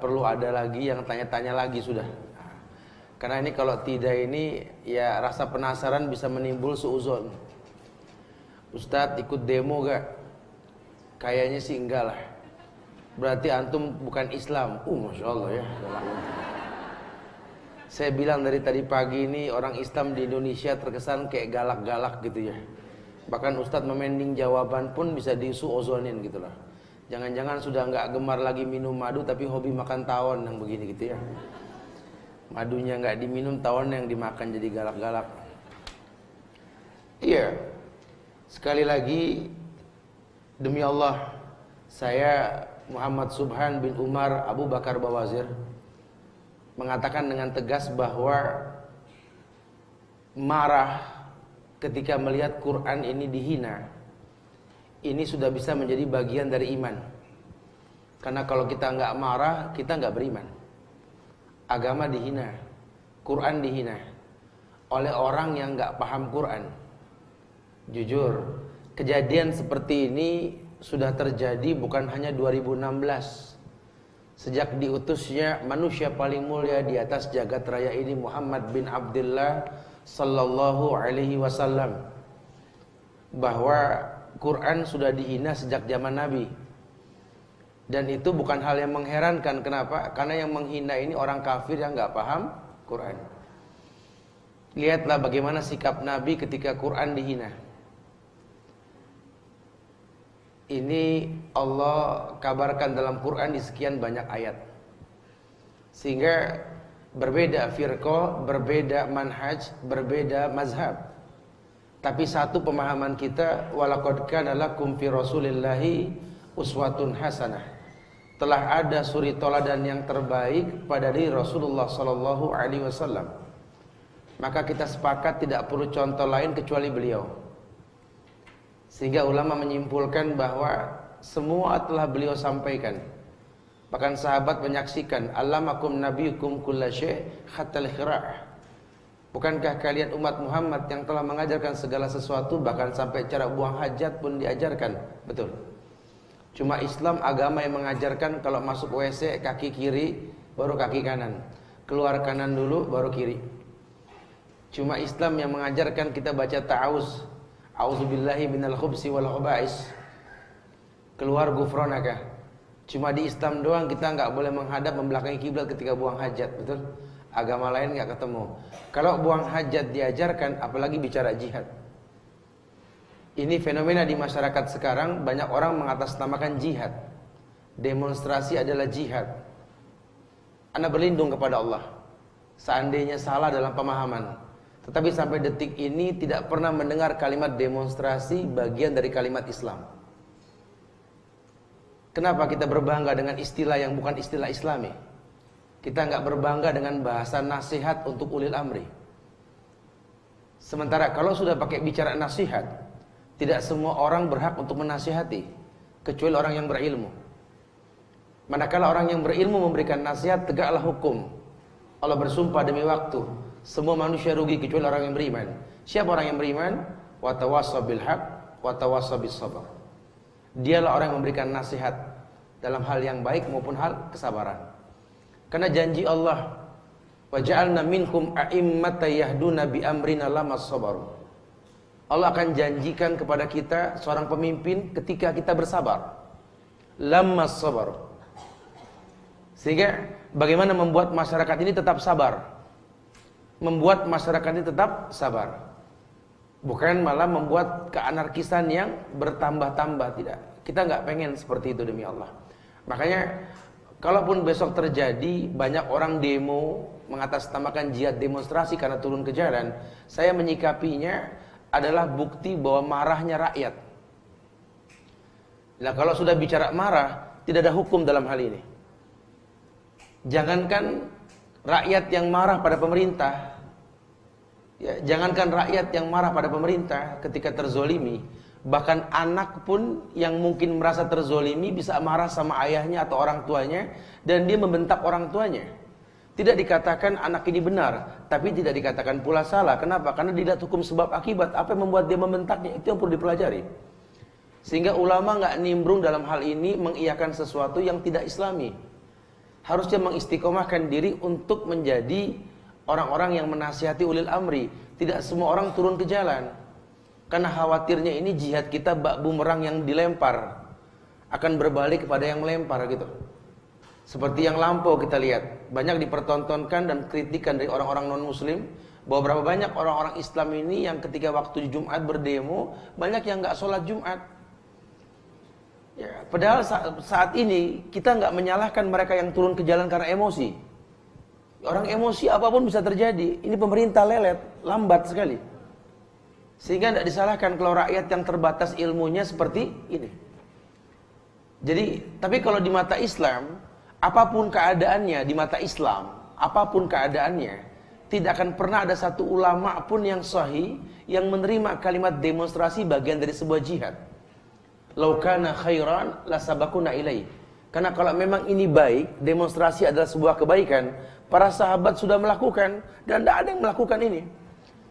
perlu ada lagi yang tanya-tanya lagi sudah. Karena ini kalau tidak ini ya rasa penasaran bisa menimbul suuzon. Ustadz ikut demo gak? Kayaknya sih enggak lah. Berarti antum bukan Islam. Masya Allah ya. Saya bilang dari tadi pagi ini orang Islam di Indonesia terkesan kayak galak-galak gitu ya. Bahkan Ustadz memending jawaban pun bisa disuuzonin gitu lah. Jangan-jangan sudah nggak gemar lagi minum madu tapi hobi makan tawon yang begini gitu ya. Madunya nggak diminum, tawon yang dimakan jadi galak-galak. Iya. Sekali lagi demi Allah, saya Muhammad Subhan bin Umar Abu Bakar Bawazir mengatakan dengan tegas bahwa marah ketika melihat Quran ini dihina, ini sudah bisa menjadi bagian dari iman. Karena kalau kita nggak marah, kita nggak beriman. Agama dihina, Quran dihina oleh orang yang nggak paham Quran. Jujur, kejadian seperti ini sudah terjadi bukan hanya 2016. Sejak diutusnya manusia paling mulia di atas jagat raya ini, Muhammad bin Abdullah sallallahu alaihi wasallam, bahwa Quran sudah dihina sejak zaman Nabi. Dan itu bukan hal yang mengherankan. Kenapa? Karena yang menghina ini orang kafir yang nggak paham Quran. Lihatlah bagaimana sikap Nabi ketika Quran dihina. Ini Allah kabarkan dalam Quran di sekian banyak ayat. Sehingga berbeda firqah, berbeda manhaj, berbeda mazhab. Tapi satu pemahaman kita, walaqad kana lakum fi Rasulillahi uswatun hasanah. Telah ada suri toladan yang terbaik pada diri Rasulullah sallallahu alaihi wasallam. Maka kita sepakat tidak perlu contoh lain kecuali beliau. Sehingga ulama menyimpulkan bahwa semua telah beliau sampaikan. Bahkan sahabat menyaksikan, allamakum nabiyukum kulla syai' hatta al-khira'. Bukankah kalian umat Muhammad yang telah mengajarkan segala sesuatu, bahkan sampai cara buang hajat pun diajarkan? Betul. Cuma Islam agama yang mengajarkan kalau masuk WC kaki kiri baru kaki kanan, keluar kanan dulu baru kiri. Cuma Islam yang mengajarkan kita baca ta'awuz, a'udzubillahi minal khubsi wal khaba'is, keluar gufronaka. Cuma di Islam doang kita nggak boleh menghadap membelakangi kiblat ketika buang hajat, betul? Agama lain nggak ketemu. Kalau buang hajat diajarkan, apalagi bicara jihad. Ini fenomena di masyarakat sekarang, banyak orang mengatasnamakan jihad. Demonstrasi adalah jihad. Anda berlindung kepada Allah. Seandainya salah dalam pemahaman, tetapi sampai detik ini tidak pernah mendengar kalimat demonstrasi bagian dari kalimat Islam. Kenapa kita berbangga dengan istilah yang bukan istilah Islami? Kita nggak berbangga dengan bahasa nasihat untuk ulil amri. Sementara kalau sudah pakai bicara nasihat, tidak semua orang berhak untuk menasihati, kecuali orang yang berilmu. Manakala orang yang berilmu memberikan nasihat, tegaklah hukum. Allah bersumpah demi waktu, semua manusia rugi kecuali orang yang beriman. Siapa orang yang beriman? Wa tawassaw bil haq wa tawassaw bis sabr. Dialah orang yang memberikan nasihat dalam hal yang baik maupun hal kesabaran. Karena janji Allah, wa ja'alna minhum a'immatan yahduna bi amrina lamma sabaru. Allah akan janjikan kepada kita seorang pemimpin ketika kita bersabar. Lamma sabaru. Sehingga bagaimana membuat masyarakat ini tetap sabar? Membuat masyarakat ini tetap sabar, bukan malah membuat keanarkisan yang bertambah-tambah. Tidak, kita nggak pengen seperti itu demi Allah. Makanya kalaupun besok terjadi banyak orang demo mengatasnamakan jihad, demonstrasi karena turun ke jalan, saya menyikapinya adalah bukti bahwa marahnya rakyat. Nah, kalau sudah bicara marah, tidak ada hukum dalam hal ini. Jangankan rakyat yang marah pada pemerintah, ya, jangankan rakyat yang marah pada pemerintah ketika terzolimi, bahkan anak pun yang mungkin merasa terzolimi bisa marah sama ayahnya atau orang tuanya, dan dia membentak orang tuanya. Tidak dikatakan anak ini benar, tapi tidak dikatakan pula salah. Kenapa? Karena dilihat hukum sebab akibat. Apa yang membuat dia membentaknya, itu yang perlu dipelajari. Sehingga ulama nggak nimbrung dalam hal ini mengiyakan sesuatu yang tidak islami. harusnya mengistiqomahkan diri untuk menjadi orang-orang yang menasihati ulil amri. Tidak semua orang turun ke jalan. Karena khawatirnya ini jihad kita bak bumerang yang dilempar akan berbalik kepada yang melempar gitu. Seperti yang lampau kita lihat, banyak dipertontonkan dan kritikan dari orang-orang non-muslim bahwa berapa banyak orang-orang Islam ini yang ketika waktu Jumat berdemo, banyak yang nggak sholat Jumat. Ya, padahal saat ini kita nggak menyalahkan mereka yang turun ke jalan karena emosi. Orang emosi apapun bisa terjadi. Ini pemerintah lelet, lambat sekali. Sehingga tidak disalahkan kalau rakyat yang terbatas ilmunya seperti ini. Jadi, tapi kalau di mata Islam, apapun keadaannya di mata Islam, apapun keadaannya, tidak akan pernah ada satu ulama pun yang sahih yang menerima kalimat demonstrasi bagian dari sebuah jihad. Lau kana khairan la sabaquna ilaih. Karena kalau memang ini baik, demonstrasi adalah sebuah kebaikan, para sahabat sudah melakukan dan tidak ada yang melakukan ini.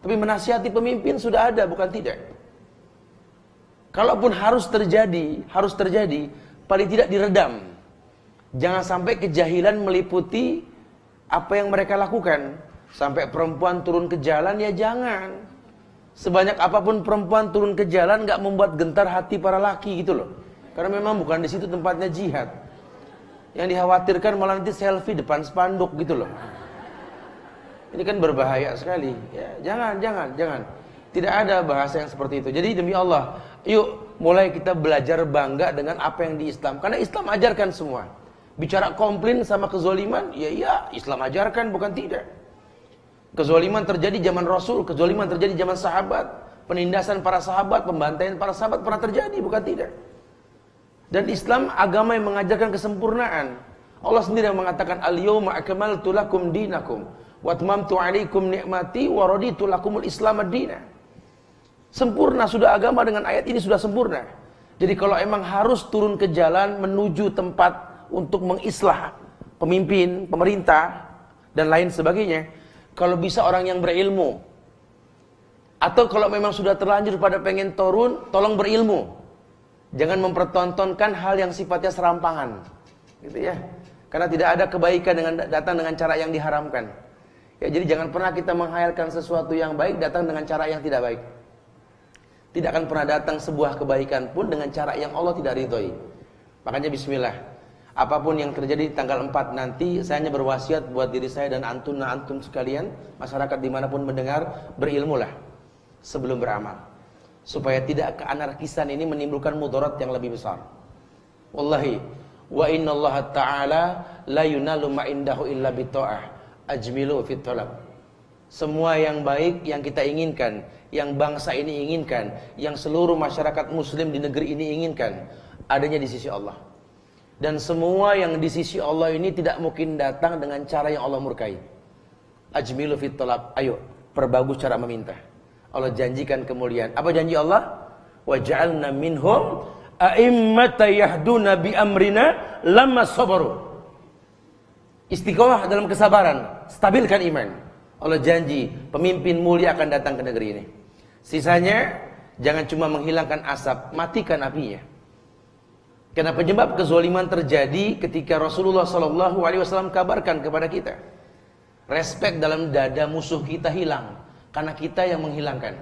Tapi menasihati pemimpin sudah ada, bukan tidak. Kalaupun harus terjadi, paling tidak diredam. Jangan sampai kejahilan meliputi apa yang mereka lakukan. Sampai perempuan turun ke jalan, ya jangan. Sebanyak apapun perempuan turun ke jalan gak membuat gentar hati para laki gitu loh. Karena memang bukan di situ tempatnya jihad. Yang dikhawatirkan malah nanti selfie depan spanduk gitu loh. Ini kan berbahaya sekali. Ya, jangan. Tidak ada bahasa yang seperti itu. Jadi demi Allah, yuk mulai kita belajar bangga dengan apa yang di Islam. Karena Islam ajarkan semua. Bicara komplain sama kezoliman, ya Islam ajarkan, bukan tidak. Kezoliman terjadi zaman Rasul, kezoliman terjadi zaman sahabat, penindasan para sahabat, pembantaian para sahabat pernah terjadi, bukan tidak. Dan Islam agama yang mengajarkan kesempurnaan. Allah sendiri yang mengatakan al-yawma akmaltu lakum dinakum wa atmamtu 'alaikum ni'mati wa raditu lakumul Islam ad-dina. Sempurna sudah agama, dengan ayat ini sudah sempurna. Jadi kalau emang harus turun ke jalan menuju tempat untuk mengislah pemimpin, pemerintah dan lain sebagainya, kalau bisa orang yang berilmu. Atau kalau memang sudah terlanjur pada pengen turun, tolong berilmu. Jangan mempertontonkan hal yang sifatnya serampangan. Gitu ya. Karena tidak ada kebaikan dengan datang dengan cara yang diharamkan. Ya, jadi jangan pernah kita menghayalkan sesuatu yang baik datang dengan cara yang tidak baik. Tidak akan pernah datang sebuah kebaikan pun dengan cara yang Allah tidak ridhoi. Makanya bismillah. Apapun yang terjadi tanggal 4 nanti, saya hanya berwasiat buat diri saya dan antum sekalian, masyarakat dimanapun mendengar, berilmulah sebelum beramal, supaya tidak keanarkisan ini menimbulkan mudarat yang lebih besar. Wallahi, wa innallaha ta'ala la yunalu ma indahu illa bita'ah, ajmilu fit talab. Semua yang baik yang kita inginkan, yang bangsa ini inginkan, yang seluruh masyarakat muslim di negeri ini inginkan, adanya di sisi Allah. Dan semua yang di sisi Allah ini tidak mungkin datang dengan cara yang Allah murkai. Ajmilu fit talab. Ayo, perbagus cara meminta. Allah janjikan kemuliaan. Apa janji Allah? Wa ja'alna minhum a'immata yahduna bi amrina lamma sabaru. Istiqomah dalam kesabaran, stabilkan iman. Allah janji pemimpin mulia akan datang ke negeri ini. Sisanya jangan cuma menghilangkan asap, matikan apinya. Karena penyebab kezaliman terjadi ketika Rasulullah SAW kabarkan kepada kita. Respek dalam dada musuh kita hilang karena kita yang menghilangkan.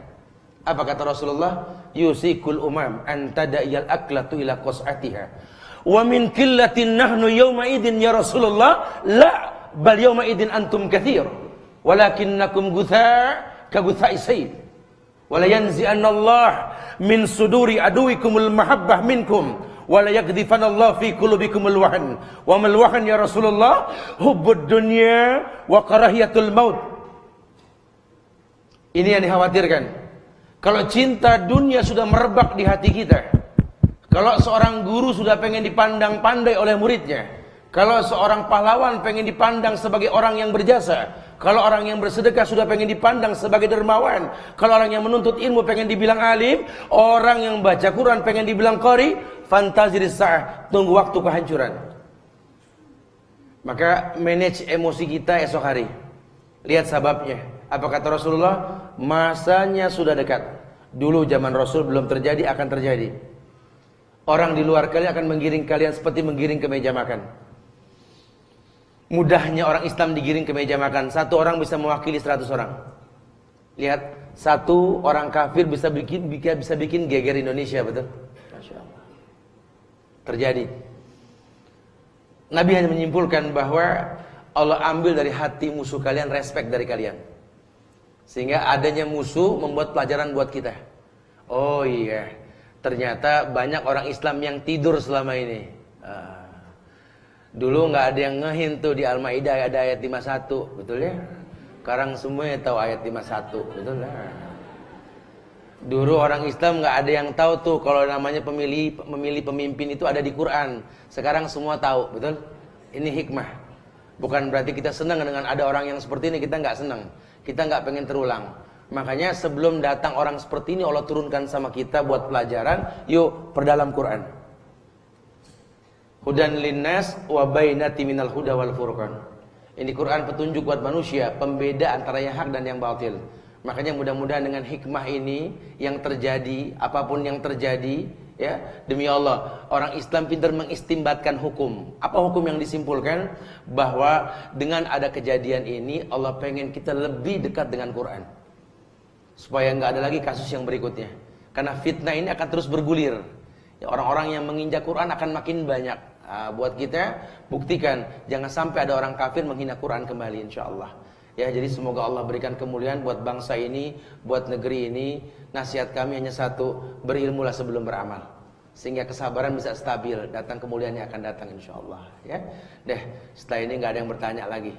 Apa kata Rasulullah? Yusikul umam an tada'iyal aklatu ila qas'atiha. Wa min qillatin nahnu yawma idin ya Rasulullah, la bal yawma idin antum kathir. Walakinnakum gutha' ka gutha'i sayf. Wa la yanzi'anna Allah min suduri aduwikumul mahabbah minkum. Wala yakdhifanallahu fi qulubikumul wahn. Wa mal wahn ya Rasulullah? Hubbud dunya wa karahiyatul maut. Ini yang dikhawatirkan. Kalau cinta dunia sudah merebak di hati kita, kalau seorang guru sudah pengen dipandang pandai oleh muridnya, kalau seorang pahlawan pengen dipandang sebagai orang yang berjasa, kalau orang yang bersedekah sudah pengen dipandang sebagai dermawan, kalau orang yang menuntut ilmu pengen dibilang alim, orang yang baca Quran pengen dibilang qari, fantazir sa'ah, tunggu waktu kehancuran. Maka manage emosi kita esok hari. Lihat sababnya. Apa kata Rasulullah? Masanya sudah dekat. Dulu zaman Rasul belum terjadi, akan terjadi. Orang di luar kalian akan menggiring kalian seperti menggiring ke meja makan. Mudahnya orang Islam digiring ke meja makan. Satu orang bisa mewakili 100 orang. Lihat, satu orang kafir bisa bikin geger Indonesia, betul? Masya Allah. Terjadi. Nabi hanya menyimpulkan bahwa Allah ambil dari hati musuh kalian respect dari kalian. Sehingga adanya musuh membuat pelajaran buat kita. Oh iya, ternyata banyak orang Islam yang tidur selama ini. Dulu nggak ada yang ngehin tuh di Al-Maidah ada ayat 51, betul ya? Sekarang semuanya tahu ayat 51, betul lah. Dulu orang Islam nggak ada yang tahu tuh kalau namanya memilih pemimpin itu ada di Quran. Sekarang semua tahu, betul? Ini hikmah. Bukan berarti kita senang dengan ada orang yang seperti ini, kita nggak senang. Kita nggak pengen terulang. Makanya sebelum datang orang seperti ini Allah turunkan sama kita buat pelajaran. Yuk perdalam Quran. Hudan linnas wa bainati minal huda wal furqan. Ini Quran petunjuk buat manusia, pembeda antara yang hak dan yang batil. Makanya mudah-mudahan dengan hikmah ini yang terjadi, apapun yang terjadi, ya, demi Allah, orang Islam pintar mengistimbatkan hukum. Apa hukum yang disimpulkan? Bahwa dengan ada kejadian ini Allah pengen kita lebih dekat dengan Quran. Supaya nggak ada lagi kasus yang berikutnya. Karena fitnah ini akan terus bergulir. Ya, orang-orang yang menginjak Quran akan makin banyak. Buat kita buktikan jangan sampai ada orang kafir menghina Quran kembali insyaallah. Ya, jadi semoga Allah berikan kemuliaan buat bangsa ini, buat negeri ini. Nasihat kami hanya satu, berilmulah sebelum beramal. Sehingga kesabaran bisa stabil, datang kemuliaannya akan datang insyaallah, ya. Deh, setelah ini enggak ada yang bertanya lagi.